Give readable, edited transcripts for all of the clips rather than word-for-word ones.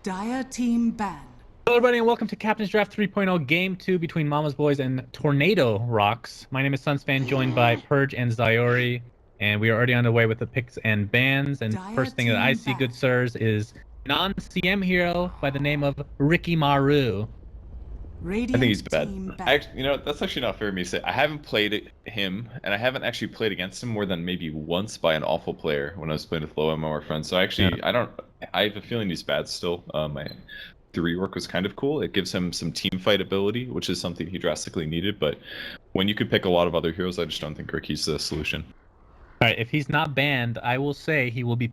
Dire team ban. Hello everybody and welcome to Captain's Draft 3.0 Game 2 between Mama's Boys and Tornado.RoX. My name is Sunsfan, joined by Purge and Zyori, and we are already on the way with the picks and bans. And first thing that I see, good sirs, is non-CM hero by the name of Ricky Maru. I think he's bad. That's actually not fair of me to say. I haven't played him, and I haven't actually played against him more than maybe once by an awful player when I was playing with low MMR friends. So actually, yeah. I have a feeling he's bad still. My 3 work was kind of cool. It gives him some team fight ability, which is something he drastically needed. But when you could pick a lot of other heroes, I just don't think Ricky's the solution. All right, if he's not banned, I will say he will be.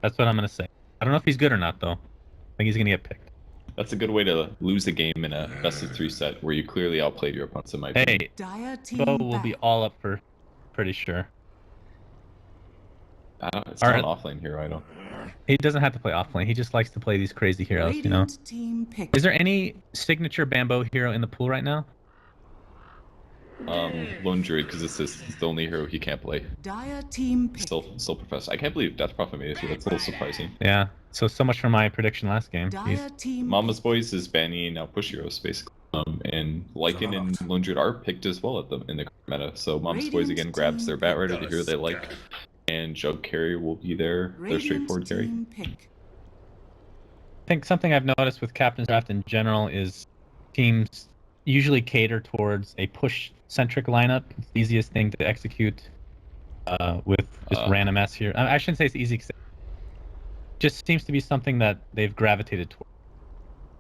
That's what I'm gonna say. I don't know if he's good or not, though. I think he's gonna get picked. That's a good way to lose a game in a best-of-3 set where you clearly outplayed your opponents, in my opinion. Hey, Bo will be all up for, pretty sure. It's not an offlane hero, I don't. He doesn't have to play offlane. He just likes to play these crazy heroes, you know? Is there any signature Bamboo hero in the pool right now? Lone Druid, because it's the only hero he can't play. Still Professor. I can't believe Death Prophet made it, so that's a little surprising. Yeah, so much for my prediction last game. Mama's Boys is banning now push heroes, basically. And Lycan and Lone Druid are picked as well in the meta, so Mama's Boys again grabs their Bat Rider, the hero they like, and Jug Carry will be their straightforward carry. I think something I've noticed with Captain's Draft in general is teams usually cater towards a push-centric lineup. It's the easiest thing to execute with just random S here. I shouldn't say it's easy, because it just seems to be something that they've gravitated towards.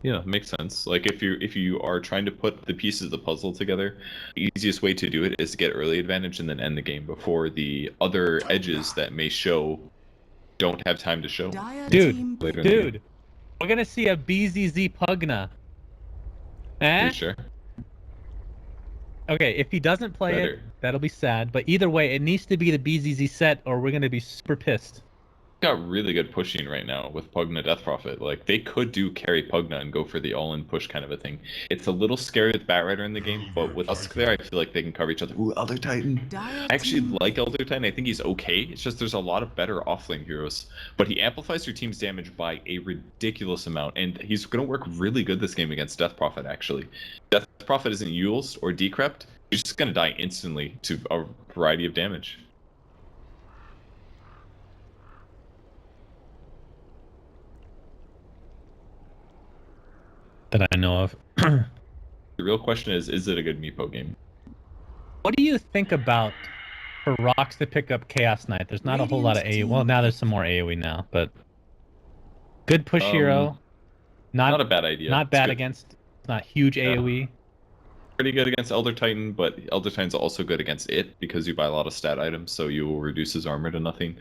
Yeah, makes sense. Like if you are trying to put the pieces of the puzzle together, the easiest way to do it is to get early advantage and then end the game before the other edges that may show don't have time to show. Dude, we're gonna see a BZZ Pugna. Eh? Sure. Okay, if he doesn't play it, that'll be sad. But either way, it needs to be the BZZ set, or we're gonna be super pissed. Got really good pushing right now with Pugna Death Prophet. Like they could do carry Pugna and go for the all-in push kind of a thing. It's a little scary with Bat Rider in the game, but with Husk there, I feel like they can cover each other. Ooh, Elder Titan. I actually like Elder Titan. I think he's okay. It's just there's a lot of better offlane heroes, but he amplifies your team's damage by a ridiculous amount, and he's gonna work really good this game against Death Prophet. Actually, Death Prophet isn't Eul's or Decrept. He's just gonna die instantly to a variety of damage. That I know of. The real question is it a good Meepo game? What do you think about for RoX to pick up Chaos Knight? There's not a whole lot of AoE. Well, now there's some more AoE now, but good push hero. Not a bad idea. Not bad against. It's not huge AoE. Pretty good against Elder Titan, but Elder Titan's also good against it because you buy a lot of stat items, so you will reduce his armor to nothing.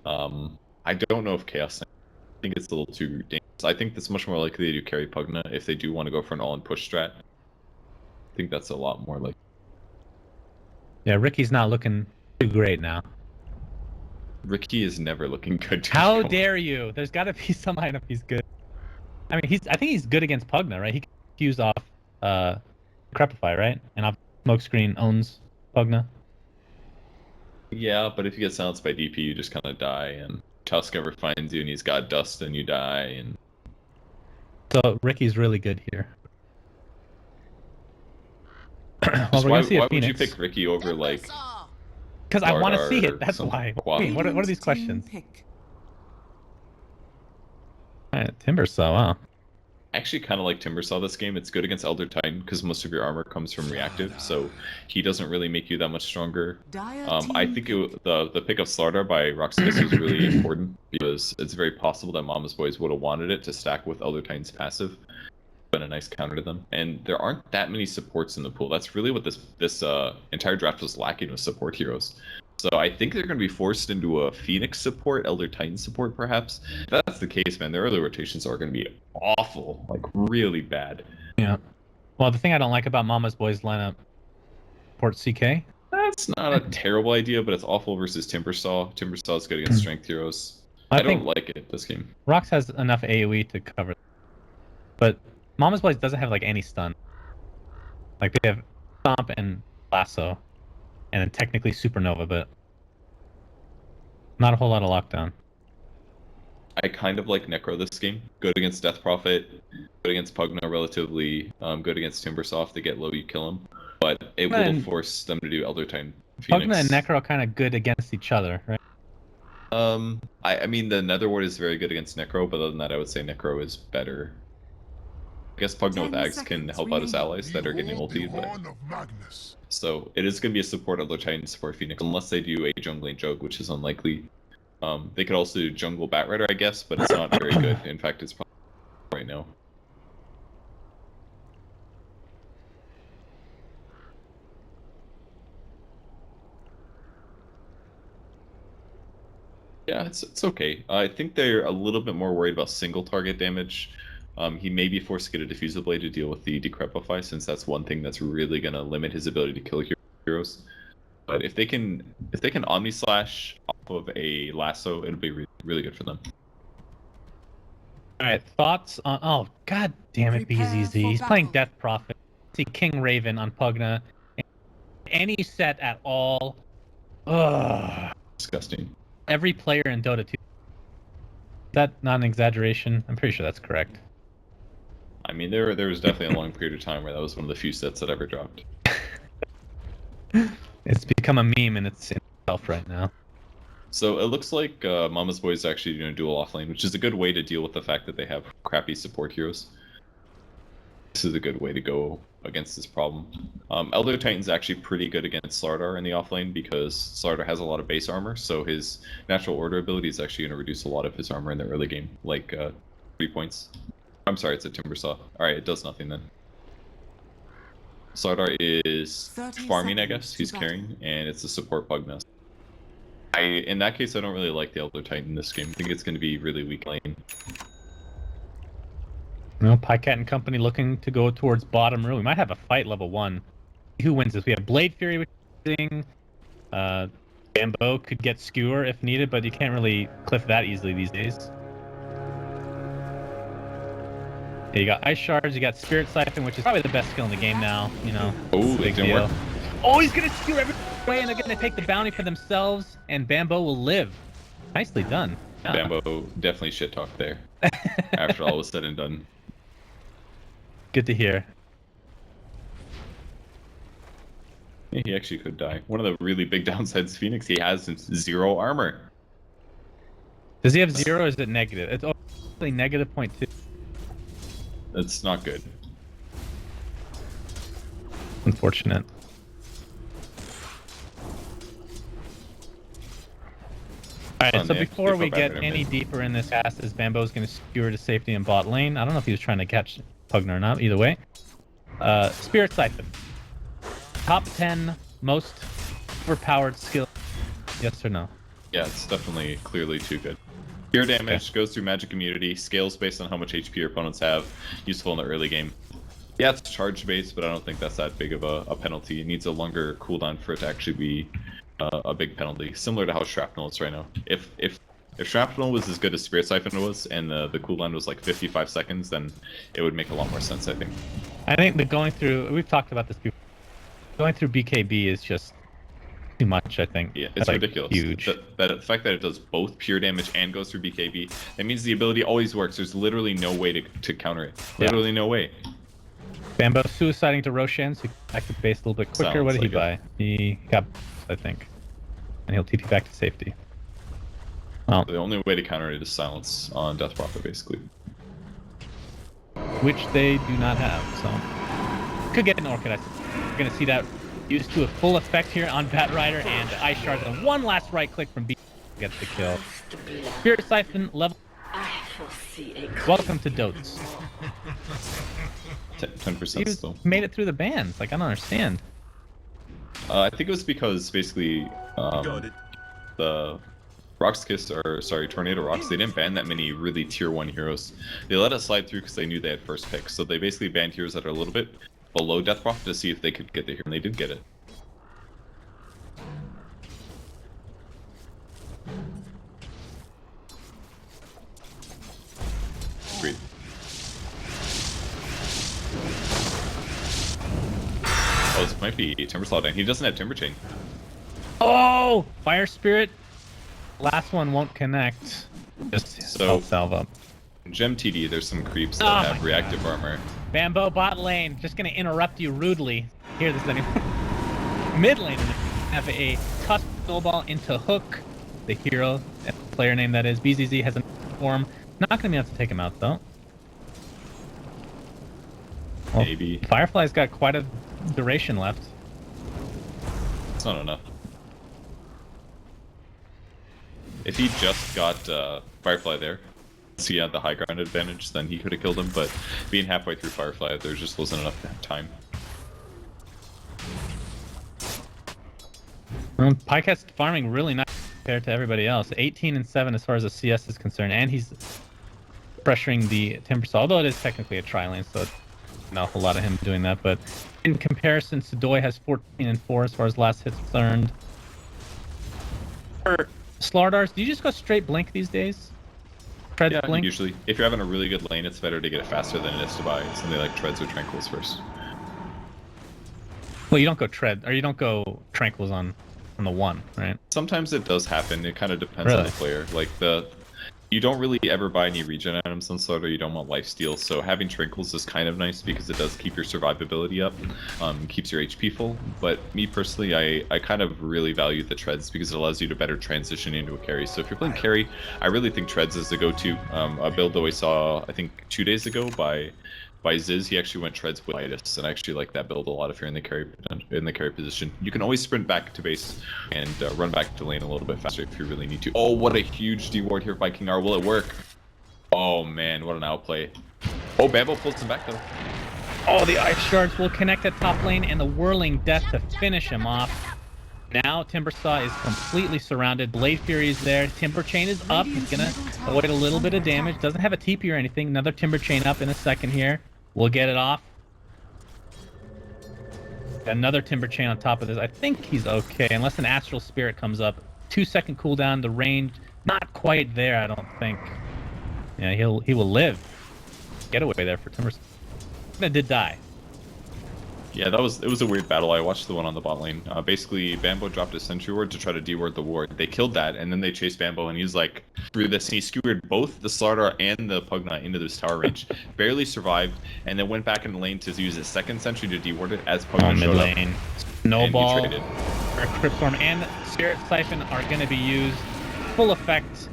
I don't know if Chaos Knight. I think it's a little too dangerous. I think that's much more likely to carry Pugna if they do want to go for an all-in push strat. I think that's a lot more like. Yeah, Ricky's not looking too great now. Ricky is never looking good. How dare you? There's got to be some item he's good. I mean, I think he's good against Pugna, right? He can fuse off Crepify, right? And off Smokescreen owns Pugna. Yeah, but if you get silenced by DP, you just kind of die, and Tusk ever finds you and he's got dust and you die. And so Ricky's really good here. Well, why would you pick Ricky over like? Because I want to see it. That's why. Wait, what are these questions? Timbersaw, wow. I actually kind of like Timbersaw this game. It's good against Elder Titan because most of your armor comes from reactive, so he doesn't really make you that much stronger. I think the pick of Slardar by Roxas was really important because it's very possible that Mama's Boys would have wanted it to stack with Elder Titan's passive. Been a nice counter to them, and there aren't that many supports in the pool. That's really what this entire draft was lacking, was support heroes. So I think they're going to be forced into a Phoenix support, Elder Titan support, perhaps. If that's the case, man, their early rotations are going to be awful, like really bad. Yeah. Well, the thing I don't like about Mama's Boys lineup, support CK. That's not a terrible idea, but it's awful versus Timbersaw. Timbersaw is good against strength heroes. I don't like it this game. RoX has enough AoE to cover, but Mama's Boys doesn't have like any stun. Like they have Stomp and Lasso, and then technically Supernova, but not a whole lot of lockdown. I kind of like Necro this game. Good against Death Prophet, good against Pugna relatively, good against Timbersoft. They get low, you kill them. But it will force them to do Elder Titan Phoenix. Pugna and Necro are kind of good against each other, right? I mean, the Netherward is very good against Necro, but other than that, I would say Necro is better. I guess Pugna with Ags can help out his allies that are getting ulti, but... So, it is going to be a support Elder Titan, support Phoenix, unless they do a jungling Jug, which is unlikely. They could also do jungle Bat Rider, I guess, but it's not very good. In fact, it's probably right now. Yeah, it's okay. I think they're a little bit more worried about single target damage. He may be forced to get a diffuser blade to deal with the Decrepify, since that's one thing that's really going to limit his ability to kill heroes. But if they can Omni Slash off of a lasso, it'll be really good for them. All right, thoughts on? Oh, god damn it, BZZ! He's playing Death Prophet. See King Raven on Pugna. Any set at all. Ugh. Disgusting. Every player in Dota 2. Is that not an exaggeration? I'm pretty sure that's correct. I mean, there was definitely a long period of time where that was one of the few sets that ever dropped. It's become a meme in itself right now. So it looks like Mama's Boy is actually doing dual offlane, which is a good way to deal with the fact that they have crappy support heroes. This is a good way to go against this problem. Elder Titan's actually pretty good against Slardar in the offlane because Slardar has a lot of base armor, so his natural order ability is actually going to reduce a lot of his armor in the early game, like 3 points. I'm sorry, it's a Timbersaw. Alright, it does nothing then. Slardar is farming, I guess. He's carrying, and it's a support Pugna. In that case, I don't really like the Elder Titan in this game. I think it's going to be really weak lane. Well, Pycat and company looking to go towards bottom row. We might have a fight level 1. Who wins this? We have Blade Fury, which is thing. Bambo could get Skewer if needed, but you can't really cliff that easily these days. Yeah, you got Ice Shards, you got Spirit Siphon, which is probably the best skill in the game now. You know, oh, big deal. Work. Oh, he's gonna skewer every way, and they're gonna take the bounty for themselves, and Bambo will live. Nicely done. Yeah. Bambo definitely shit talked there. After all was said and done. Good to hear. Yeah, he actually could die. One of the really big downsides Phoenix, he has 0 armor. Does he have 0 or is it negative? It's only negative 0.2. That's not good. Unfortunate. Alright, so before we get any deeper in this cast, is Bambo's going to skewer to safety in bot lane. I don't know if he was trying to catch Pugna or not, either way. Spirit Siphon. Top 10 most overpowered skill. Yes or no? Yeah, it's definitely clearly too good. Pure damage, goes through magic immunity, scales based on how much HP your opponents have, useful in the early game. Yeah, it's charge based, but I don't think that's that big of a penalty. It needs a longer cooldown for it to actually be a big penalty, similar to how Shrapnel is right now. If Shrapnel was as good as Spirit Siphon was, and the cooldown was like 55 seconds, then it would make a lot more sense, I think. I think that going through, we've talked about this before, going through BKB is just too much, I think. Yeah, it's ridiculous. Huge. The fact that it does both pure damage and goes through BKB, that means the ability always works. There's literally no way to counter it. Literally no way. Bambo suiciding to Roshan, so he can active base a little bit quicker. What did he buy? He got, I think. And he'll TP back to safety. Well, the only way to counter it is silence on Death Prophet, basically. Which they do not have, so... Could get an Orchid. We're going to see that used to a full effect here on Bat Rider, and Ice Shards, and one last right click from B gets the kill. Spirit Siphon level. Welcome to Dotes. 10% still. Made it through the bans. Like, I don't understand. I think it was because basically the Tornado.RoX, they didn't ban that many really tier 1 heroes. They let it slide through because they knew they had first pick. So they basically banned heroes that are a little bit below Death Prophet to see if they could get the hero, and they did get it. Great. Oh, this might be Timbersaw, and he doesn't have Timber Chain. Oh! Fire Spirit. Last one won't connect. Just So salve up. in Gem TD, there's some creeps that have reactive armor. Bambo bot lane, just gonna interrupt you rudely. Here, this is anyway. Mid lane have a toss snowball into Hook, the hero, player name that is. BZZ has a form. Not gonna be able to take him out though. Well, Maybe. Firefly's got quite a duration left. It's not enough. If he just got Firefly there, so he had the high ground advantage, then he could have killed him, but being halfway through Firefly, there just wasn't enough time. Well, Pycat's farming really nice compared to everybody else. 18 and 7 as far as the CS is concerned, and he's pressuring the Timbersaw, although it is technically a tri-lane, so not a whole lot of him doing that, but in comparison, Sudoi has 14 and 4 as far as last hits concerned. For Slardars, do you just go straight blink these days? Treads Yeah, blink? usually. If you're having a really good lane, it's better to get it faster than it is to buy something like Treads or Tranquils first. Well, you don't go tread, or you don't go tranquils on the one, right? Sometimes it does happen. It kind of depends on the player. Like you don't really ever buy any regen items on Slaughter. You don't want lifesteal, so having Tranquils is kind of nice because it does keep your survivability up, keeps your HP full. But me personally, I kind of really value the Treads because it allows you to better transition into a carry. So if you're playing carry, I really think Treads is the go-to. A build that we saw, I think 2 days ago by Ziz, he actually went Treads with Midas, and I actually like that build a lot if you're in the carry position. You can always sprint back to base and run back to lane a little bit faster if you really need to. Oh, what a huge D-ward here by King R. Will it work? Oh man, what an outplay. Oh, Bambo pulls him back though. Oh, the Ice Shards will connect at top lane and the Whirling Death to finish him off. Now Timbersaw is completely surrounded. Blade Fury is there. Timber Chain is up. He's gonna avoid a little bit of damage. Doesn't have a TP or anything. Another Timber Chain up in a second here. We'll get it off. Another Timber Chain on top of this. I think he's okay, unless an Astral Spirit comes up. 2-second cooldown. The range not quite there, I don't think. Yeah, he will live. Getaway there for Timbersaw. That did die. Yeah, it was a weird battle. I watched the one on the bot lane. Basically, Bambo dropped a sentry ward to try to de-ward the ward. They killed that, and then they chased Bambo, and he's like, through this, and he skewered both the Slardar and the Pugna into this tower range. Barely survived, and then went back in the lane to use his second sentry to de-ward it as Pugna showed up. Lane. Snowball, Cryptstorm, and Spirit Siphon are going to be used. Full effect.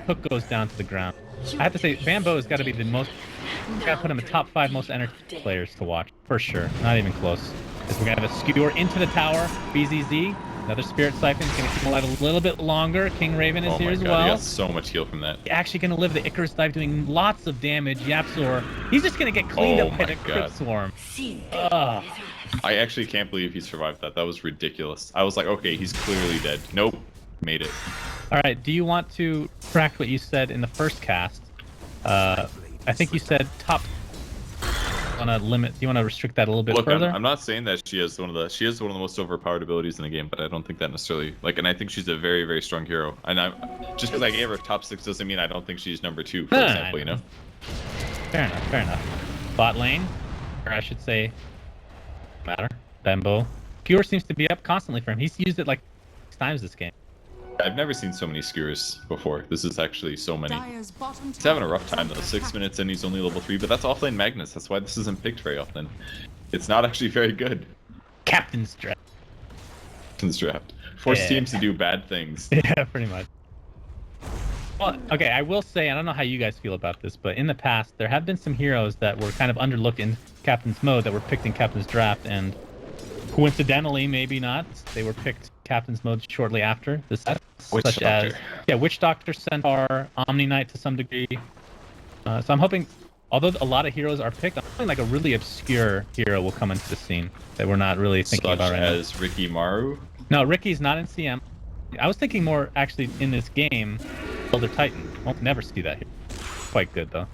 Hook goes down to the ground. I have to say, Bambo has got to be the most... Gotta put him in the top 5 most entertaining players to watch, for sure. Not even close. Because we're gonna have a skewer into the tower. BZZ, another Spirit Siphon, gonna keep him alive a little bit longer. King Raven is here as well. He got so much heal from that. Actually gonna live the Icarus dive, doing lots of damage. Yapzor, he's just gonna get cleaned up by the Crypt Swarm. I actually can't believe he survived that. That was ridiculous. I was like, okay, he's clearly dead. Nope, made it. All right, do you want to track what you said in the first cast? I think you said top. Want to limit? Do you want to restrict that a little bit further? I'm not saying that she is one of the most overpowered abilities in the game, but I don't think that necessarily and I think she's a very, very strong hero. And just because I gave her top 6 doesn't mean I don't think she's number 2, for example. You know. Fair enough. Fair enough. Bot lane, or I should say, matter. Bambo. Pure seems to be up constantly for him. He's used it like 6 times this game. I've never seen so many skewers before. This is actually so many. He's having a rough time though. 6 minutes in, he's only level 3, but that's offlane Magnus. That's why this isn't picked very often. It's not actually very good. Captain's draft. Captain's draft. Force teams to do bad things. Yeah, pretty much. Well, okay, I will say, I don't know how you guys feel about this, but in the past, there have been some heroes that were kind of underlooked in Captain's mode that were picked in Captain's draft, and coincidentally, maybe not, they were picked Captain's mode shortly after the set, such as Witch Doctor, Centaur, Omni Knight to some degree. So I'm hoping, although a lot of heroes are picked, I'm hoping like a really obscure hero will come into the scene that we're not really thinking about right now. Such as Ricky Maru? No, Ricky's not in CM. I was thinking more actually in this game, Elder Titan. Won't never see that here. Quite good though.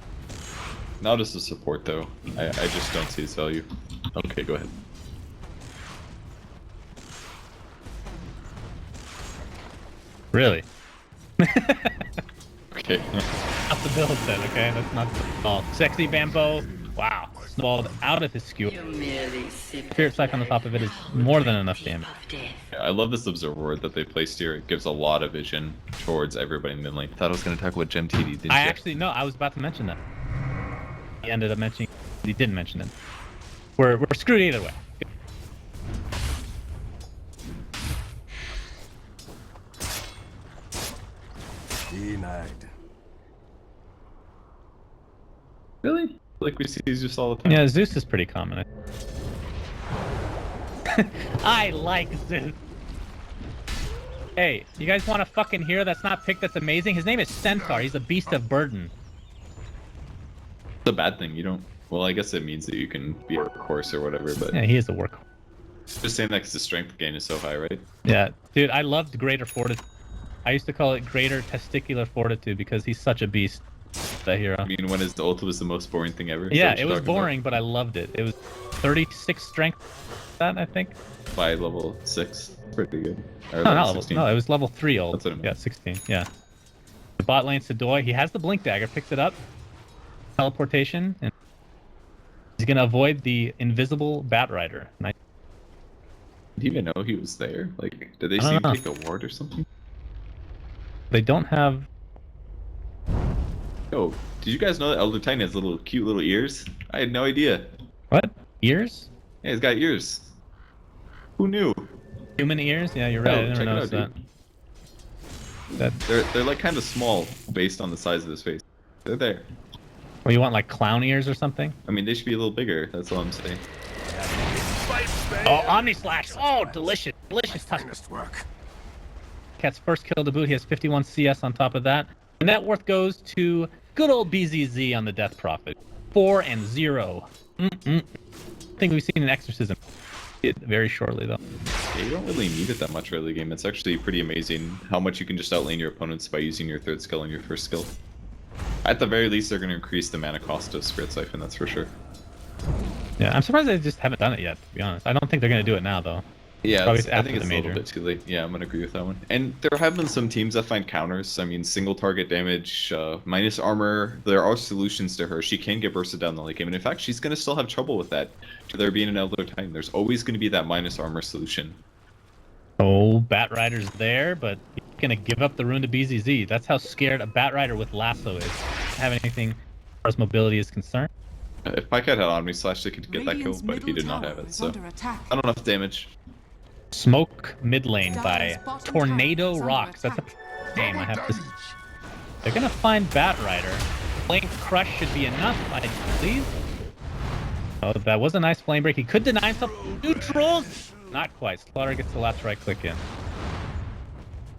Not as a support though. I just don't see his value. Okay, go ahead. Really? Okay. Not the build set, okay? That's not the all. Sexy Bambo. Wow. Snowballed out of his skewer. Spirit Siphon on the top of it is more than enough damage. Yeah, I love this observer ward that they placed here. It gives a lot of vision. towards everybody in mid lane. Thought I was gonna talk about Gem TD, didn't you? Actually, no, I was about to mention that. He ended up mentioning, he didn't mention it. We're screwed either way. Denied. Really? Like we see Zeus all the time. Yeah, Zeus is pretty common. I like Zeus. Hey, you guys want a fucking hero that's not picked that's amazing? His name is Centaur. He's a beast of burden. It's a bad thing. You don't. Well, I guess it means that you can be a workhorse or whatever, but Yeah, he is a workhorse. just saying that because the strength gain is so high, right? Yeah, dude, I loved Greater Fortitude. I used to call it Greater Testicular Fortitude because he's such a beast, that hero. I mean, when his ult was the most boring thing ever. Yeah, it was boring, but I loved it. It was 36 strength, that I think. By level 6. Pretty good. Or No, not level level. No, it was level 3 ult. That's what I meant. Yeah, 16. Yeah. The bot lane Sedoy. He has the blink dagger. Picks it up. Teleportation, and he's gonna avoid the invisible Bat Rider. Nice. Did you even know he was there? Like, did they I see him don't take a ward or something? They don't have. Yo, did you guys know that Elder Titan has little cute little ears? I had no idea. What? Ears? Yeah, he's got ears. Who knew? Human ears? Yeah, you're right. I Yo, never check it noticed out, that. dude. They're like kind of small based on the size of his face. They're there. Well, you want like clown ears or something? I mean, they should be a little bigger. That's all I'm saying. Oh, Omni Slash! Oh, delicious, delicious touch. Work. Cat's first kill to boot. He has 51 CS on top of that. The net worth goes to good old BZZ on the Death Prophet. 4 and 0. I think we've seen an exorcism very shortly though. Yeah, you don't really need it that much early game. It's actually pretty amazing how much you can just outlane your opponents by using your third skill and your first skill. At the very least, they're going to increase the mana cost of Spirit Siphon, that's for sure. Yeah, I'm surprised they just haven't done it yet, to be honest. I don't think they're going to do it now though. Yeah, Probably I after think it's the a little major. bit too late. Yeah, I'm going to agree with that one. And there have been some teams that find counters. I mean, single target damage, minus armor. There are solutions to her. She can get bursted down the late game. And in fact, she's going to still have trouble with that. To there being an Elder Titan, there's always going to be that minus armor solution. Oh, Bat Rider's there, but he's going to give up the rune to BZZ. That's how scared a Bat Rider with Lasso is. Have anything as far as mobility is concerned. If Pycat had Omni Slash, they could get that kill, but he did not have it. So, not enough damage. Smoke mid lane by Tornado.RoX. That's a name I have to. They're gonna find Bat Rider. Flame Crush should be enough, I believe. Oh, that was a nice flame break. He could deny himself neutrals. Not quite. Slaughter gets the last right click in.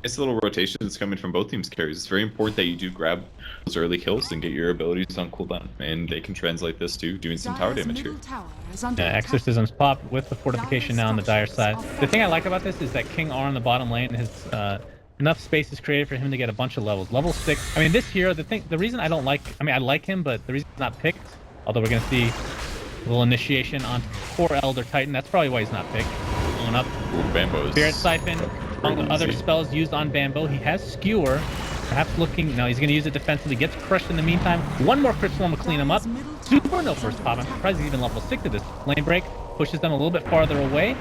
It's a little rotation that's coming from both teams' carries. It's very important that you do grab those early kills and get your abilities on cooldown, and they can translate this to doing some tower damage here. Yeah, Exorcisms pop with the fortification now on the dire side. The thing I like about this is that King R on the bottom lane has enough space is created for him to get a bunch of levels. Level 6. I mean, this hero, the reason I don't like, I mean, I like him, but the reason he's not picked, although we're gonna see a little initiation on poor Elder Titan. That's probably why he's not picked. Going up. Ooh, Bambo's Spirit Siphon. Among the other spells used on Bambo, he has Skewer. Perhaps looking, no, he's going to use it defensively. Gets crushed in the meantime. One more crit swarm will clean him up. Super no first pop. I'm surprised he's even level 6 at this. Lane break pushes them a little bit farther away.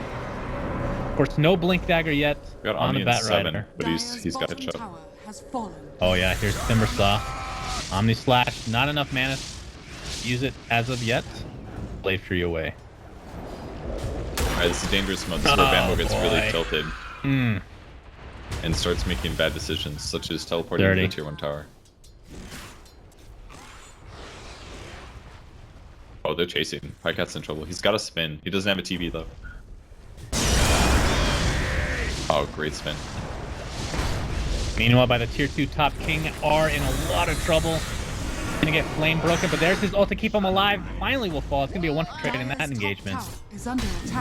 Of course, no blink dagger yet got on the Bat Rider. but he's got a chub. Oh yeah, here's Timbersaw. Omni Slash, not enough mana to use it as of yet. Blade Fury away. Alright, this is dangerous mode. This is where Bambo gets really tilted. And starts making bad decisions, such as teleporting to the tier 1 tower. Oh, they're chasing. Pycat's in trouble. He's got a spin. He doesn't have a TV, though. Oh, great spin. Meanwhile, by the tier 2 top, King R in a lot of trouble. Gonna get flame broken, but there's his ult to keep him alive. Finally will fall. It's gonna be a 1 for trade in that engagement.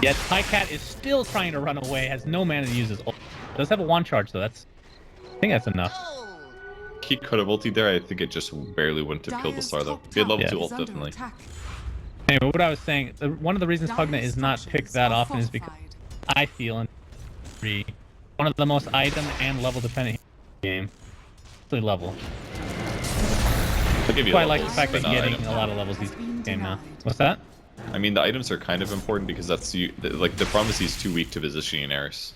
Yet Pycat is still trying to run away, has no mana to use his ult. Does have a 1 charge though, I think that's enough. He could have ulted there. I think it just barely wouldn't have killed the star though. If he had level 2 ult, definitely. Anyway, what I was saying, one of the reasons Pugna is not picked that often is because I feel in one of the most item and level dependent game. Really level. I'll give you I levels, like the fact that but you're not getting items. a lot of levels these game now. What's that? I mean, the items are kind of important because that's like the problem is he's too weak to positioning Eris.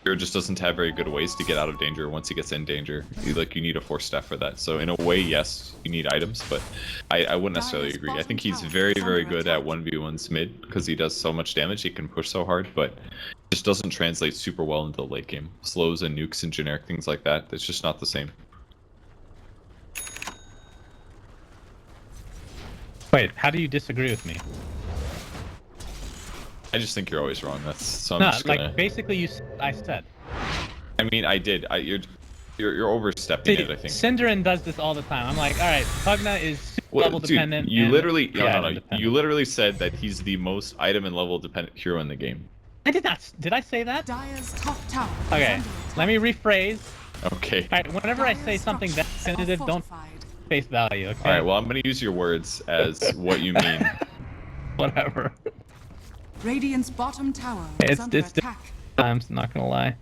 Hero just doesn't have very good ways to get out of danger once he gets in danger. You need a force staff for that. So in a way, yes, you need items, but I wouldn't necessarily agree. I think he's very, very good at 1v1s mid because he does so much damage. He can push so hard, but it just doesn't translate super well into the late game. Slows and nukes and generic things like that. It's just not the same. Wait, how do you disagree with me? I just think you're always wrong. That's so I'm No, just like gonna... basically I said. I mean, I did. You're overstepping See, it. I think. Synderin does this all the time. I'm like, all right, Pugna is super level dude, dependent. You and literally dependent. You literally said that he's the most item and level dependent hero in the game. I did not. Did I say that? Dire's top tower Okay, let me rephrase. Okay. All right, whenever I say something that's definitive, don't face value. Okay. All right. Well, I'm gonna use your words as what you mean. Whatever. Radiant's bottom tower is under attack. I'm not gonna lie.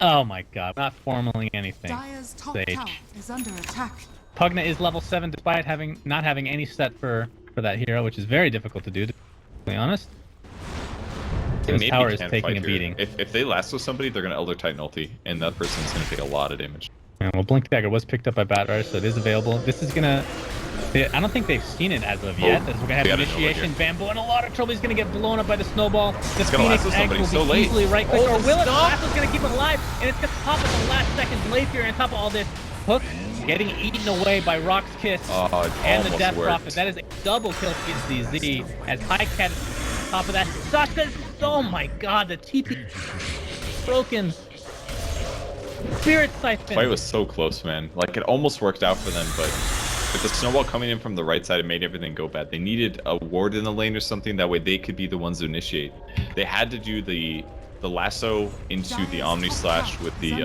Oh my god, not formaling anything. Dire's top Sage. tower is under attack. Pugna is level 7 despite not having any set for that hero, which is very difficult to do, to be honest. This tower is taking a beating. If they lasso somebody, they're gonna Elder Titan ulti, and that person's gonna take a lot of damage. Yeah, well, Blink Dagger was picked up by Batrider, so it is available. This is gonna... I don't think they've seen it as of yet. We're gonna have initiation, Bamboo, and a lot of trouble. He's gonna get blown up by the snowball. The Phoenix Egg will be easily right click, or will it? Lasso's gonna keep it alive, and it's gonna pop at the last second. Blazier on top of all this. Hook getting eaten away by RoX Kiss and the Death Prophet. That is a double kill against DZ as Highcat is on top of that. Sasha, oh my god, the TP broken. Spirit Siphon. Fight was so close, man. Like, it almost worked out for them, but with the snowball coming in from the right side, it made everything go bad. They needed a ward in the lane or something, that way they could be the ones to initiate. They had to do the lasso into the Omni Slash with the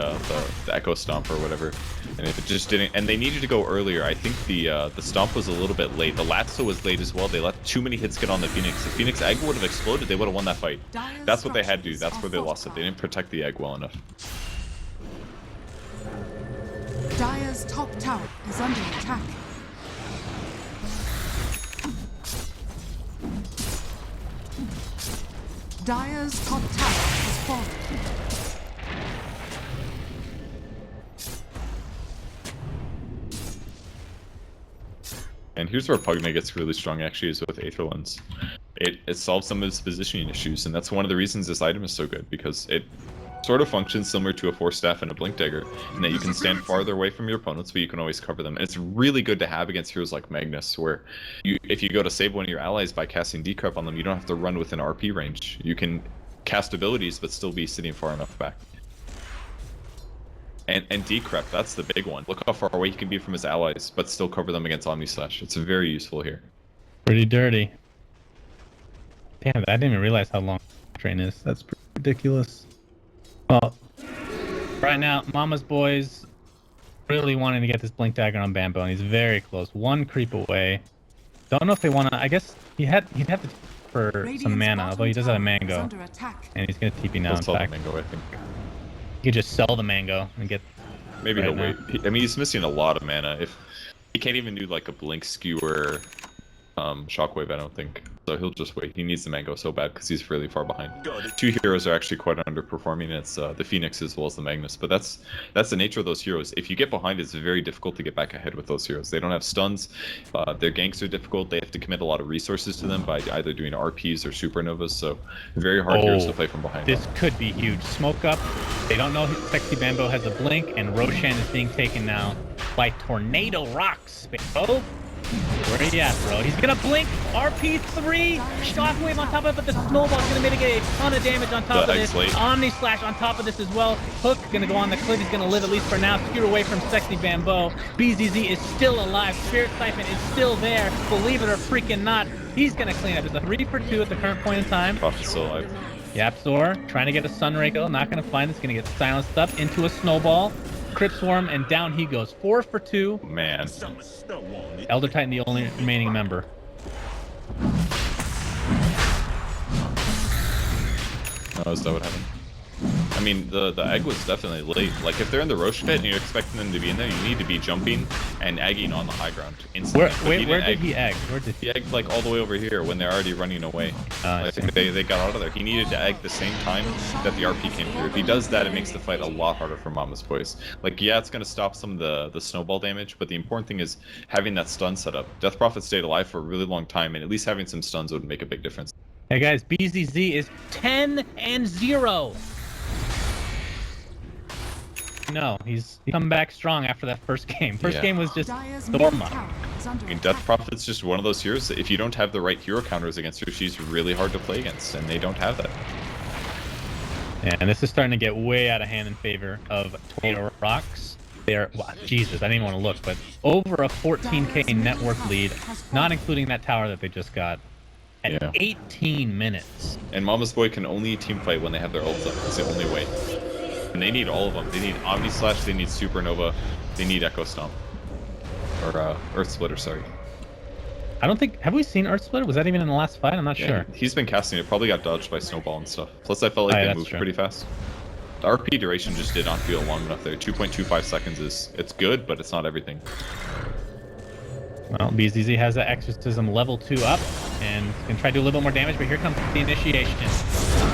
Echo Stomp or whatever, and if it just didn't, and they needed to go earlier. I think the Stomp was a little bit late. The lasso was late as well. They let too many hits get on the Phoenix. If Phoenix Egg would have exploded, they would have won that fight. That's what they had to do. That's where they lost it. They didn't protect the egg well enough. Dire's top tower is under attack. Dire's top tower has fallen. And here's where Pugna gets really strong, actually, is with Aether Lens. It solves some of his positioning issues, and that's one of the reasons this item is so good, because it sort of functions similar to a Force Staff and a Blink Dagger, in that you can stand farther away from your opponents, but you can always cover them. And it's really good to have against heroes like Magnus, where if you go to save one of your allies by casting Decrep on them, you don't have to run within RP range. You can cast abilities, but still be sitting far enough back. And Decrep, that's the big one. Look how far away he can be from his allies, but still cover them against Omni Slash. It's very useful here. Pretty dirty. Damn, I didn't even realize how long the train is. That's pretty ridiculous. Well, right now, Mama's boys really wanting to get this Blink Dagger on Bamboo, and he's very close. One creep away. Don't know if they want to... I guess he'd have to for some mana, although he does have a Mango. And he's going to TP now, in fact. Mango, I think. He could just sell the Mango and get... Maybe he'll wait. I mean, he's missing a lot of mana. If he can't even do like a Blink Skewer Shockwave, I don't think. So he'll just wait. He needs the Mango so bad because he's really far behind. Two heroes are actually quite underperforming. It's the Phoenix as well as the Magnus. But that's the nature of those heroes. If you get behind, it's very difficult to get back ahead with those heroes. They don't have stuns. Their ganks are difficult. They have to commit a lot of resources to them by either doing RPs or Supernovas. So very hard heroes to play from behind. This could be huge. Smoke up. They don't know Sexy Bamboo has a blink, and Roshan is being taken now by Tornado.RoX. Oh. Where are you at, bro? He's gonna blink. RP3. Shockwave on top of it, but the snowball's gonna mitigate a ton of damage on top of this. Omni Slash on top of this as well. Hook gonna go on the cliff. He's gonna live at least for now. Skewer away from Sexy Bamboo. BZZ is still alive. Spirit Siphon is still there. Believe it or freaking not. He's gonna clean up. It's a 3 for 2 at the current point in time. Prophet's still alive. Yapzor trying to get a Sunraker. Not gonna find this. Gonna get silenced up into a snowball. Crypt Swarm, and down he goes. 4 for 2. Man. Elder Titan, the only remaining member. Oh, is that what happened? I mean, the egg was definitely late. Like, if they're in the Roche pit and you're expecting them to be in there, you need to be jumping and egging on the high ground instantly. Where did he egg? He egged, like, all the way over here when they're already running away. I think they got out of there. He needed to egg the same time that the RP came through. If he does that, it makes the fight a lot harder for Mama's Boys. Like, yeah, it's going to stop some of the snowball damage, but the important thing is having that stun set up. Death Prophet stayed alive for a really long time, and at least having some stuns would make a big difference. Hey guys, BZZ is 10-0. No, he's come back strong after that first game. First game was just storm up. I mean, Death Prophet's just one of those heroes that if you don't have the right hero counters against her, she's really hard to play against, and they don't have that. And this is starting to get way out of hand in favor of Tornado.RoX. They're, wow, Jesus, I didn't even want to look, but over a 14k network lead, not including that tower that they just got, at 18 minutes. And Mama's Boy can only team fight when they have their ults up. It's the only way. And they need all of them. They need Omni Slash, they need Supernova, they need Echo Stomp. Or Earth Splitter, sorry. I don't think, have we seen Earth Splitter? Was that even in the last fight? I'm not sure. He's been casting it, probably got dodged by Snowball and stuff. Plus I felt like they moved pretty fast. The RP duration just did not feel long enough there. 2.25 seconds it's good, but it's not everything. Well, BZZ has that Exorcism level 2 up, and can try to do a little bit more damage, but here comes the initiation.